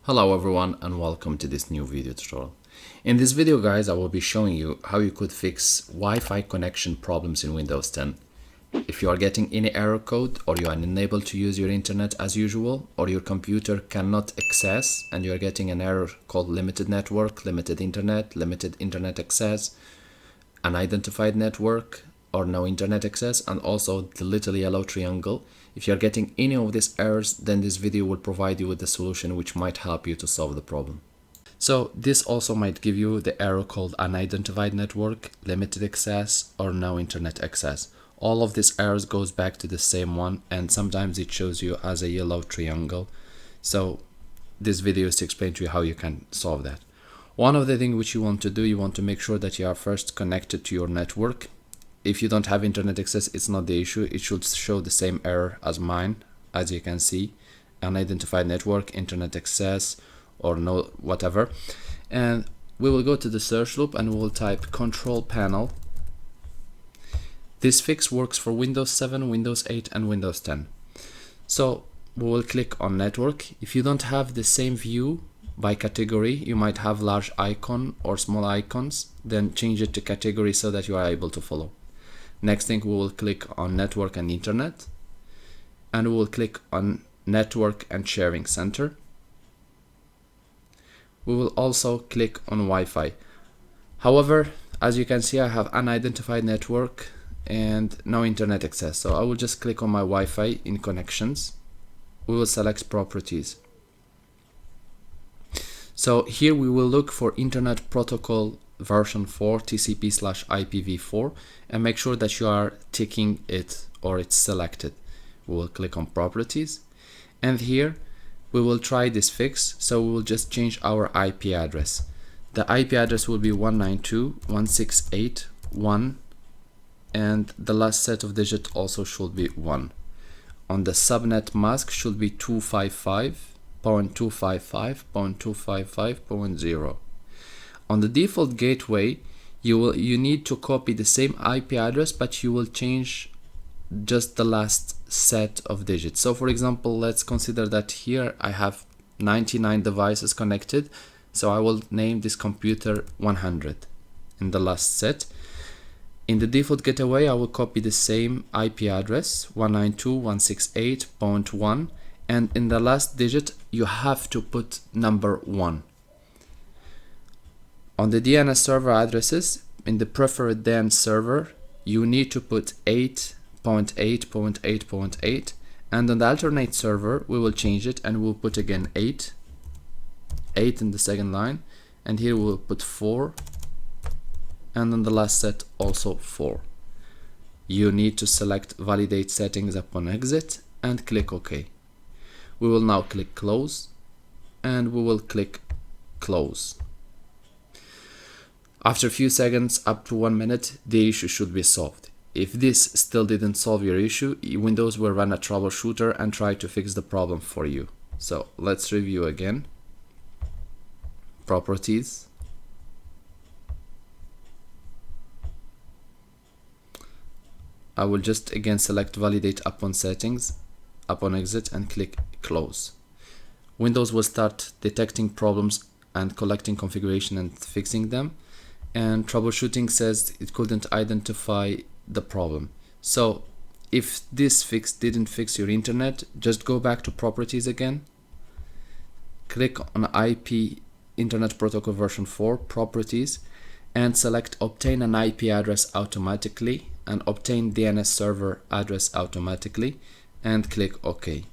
Hello everyone and welcome to this new video tutorial. In this video guys, I will be showing you how you could fix Wi-Fi connection problems in Windows 10. If you are getting any error code or you are unable to use your internet as usual or your computer cannot access and you are getting an error called limited network, limited internet access, unidentified network or no internet access, and also the little yellow triangle. If you're getting any of these errors, then this video will provide you with the solution which might help you to solve the problem. So this also might give you the error called unidentified network, limited access, or no internet access. All of these errors goes back to the same one, and sometimes it shows you as a yellow triangle. So this video is to explain to you how you can solve that. One of the things which you want to do, you want to make sure that you are first connected to your network. If you don't have internet access, it's not the issue. It should show the same error as mine, as you can see, unidentified network, internet access, or no whatever. And we will go to the search loop and we will type control panel. This fix works for Windows 7, Windows 8, and Windows 10. So we will click on network. If you don't have the same view by category, you might have large icon or small icons, then change it to category so that you are able to follow. Next thing, we will click on network and internet, and we will click on network and sharing center. We will also click on Wi-Fi. However, as you can see, I have unidentified network and no internet access. So I will just click on my Wi-Fi in connections. We will select properties. So here we will look for Internet Protocol version 4 TCP/IPv4 and make sure that you are ticking it or it's selected. We will click on properties, and here we will try this fix. So we will just change our IP address. The IP address will be 192.168.1, and the last set of digits also should be 1. On the subnet mask should be 255.255.255.0. On the default gateway, you need to copy the same IP address, but you will change just the last set of digits. So for example, let's consider that here I have 99 devices connected. So I will name this computer 100 in the last set. In the default gateway, I will copy the same IP address 192.168.1, and in the last digit you have to put number 1. On the DNS server addresses, in the preferred DNS server, you need to put 8.8.8.8, and on the alternate server, we will change it and we'll put again 8 in the second line, and here we'll put 4, and on the last set also 4. You need to select validate settings upon exit and click OK. We will now click close, and we will click close. After a few seconds, up to 1 minute, the issue should be solved. If this still didn't solve your issue, Windows will run a troubleshooter and try to fix the problem for you. So let's review again. Properties. I will just again select validate upon settings, upon exit, and click close. Windows will start detecting problems and collecting configuration and fixing them. And troubleshooting says it couldn't identify the problem. So if this fix didn't fix your internet, just go back to properties again, click on IP Internet Protocol version 4 properties, and select obtain an IP address automatically and obtain DNS server address automatically, and click OK.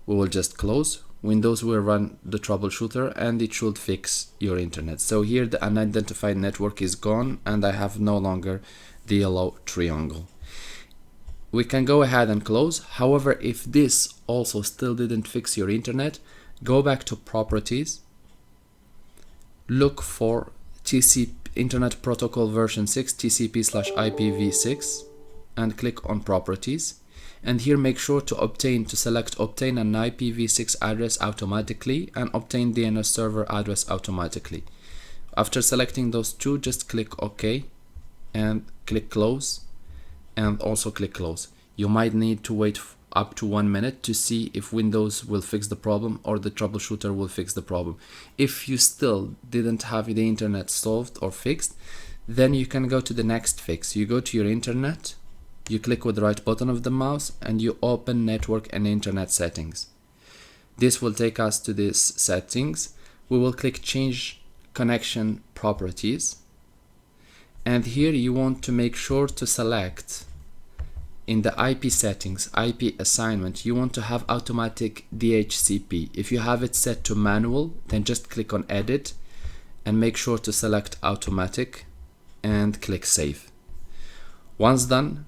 We will just close. Windows will run the troubleshooter and it should fix your internet. So here the unidentified network is gone and I have no longer the yellow triangle. We can go ahead and close. However, if this also still didn't fix your internet, go back to properties, look for TCP Internet Protocol version 6 TCP/IPv6 and click on properties. And here make sure to select obtain an IPv6 address automatically and obtain DNS server address automatically. After selecting those two, just click OK and click close, and also click close. You might need to wait up to 1 minute to see if Windows will fix the problem or the troubleshooter will fix the problem. If you still didn't have the internet solved or fixed, then you can go to the next fix. You go to your internet, you click with the right button of the mouse, and you open network and internet settings. This will take us to this settings. We will click change connection properties, and here you want to make sure to select in the IP settings, IP assignment, you want to have automatic DHCP. If you have it set to manual, then just click on edit and make sure to select automatic and click save. Once done,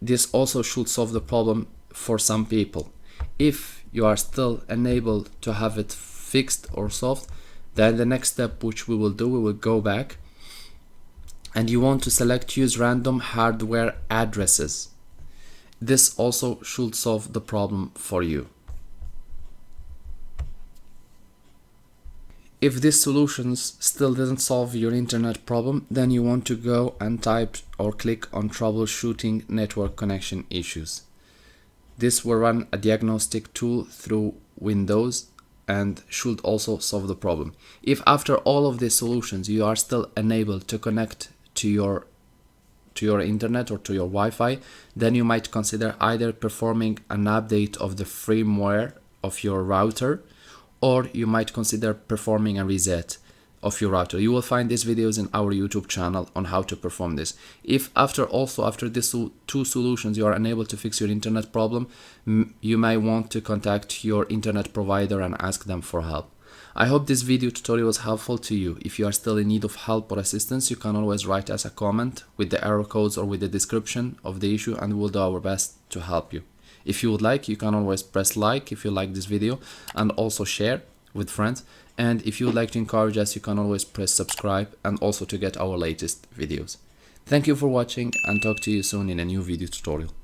this also should solve the problem for some people. If you are still unable to have it fixed or solved, then the next step which we will do, we will go back and you want to select use random hardware addresses. This also should solve the problem for you. If these solutions still didn't solve your internet problem, then you want to go and type or click on troubleshooting network connection issues. This will run a diagnostic tool through Windows and should also solve the problem. If after all of these solutions you are still unable to connect to your internet or to your Wi-Fi, then you might consider either performing an update of the firmware of your router, or you might consider performing a reset of your router. You will find these videos in our YouTube channel on how to perform this. If after these two solutions you are unable to fix your internet problem, you may want to contact your internet provider and ask them for help. I hope this video tutorial was helpful to you. If you are still in need of help or assistance, you can always write us a comment with the error codes or with the description of the issue, and we'll do our best to help you. If you would like, you can always press like if you like this video, and also share with friends. And if you would like to encourage us, you can always press subscribe and also to get our latest videos. Thank you for watching, and talk to you soon in a new video tutorial.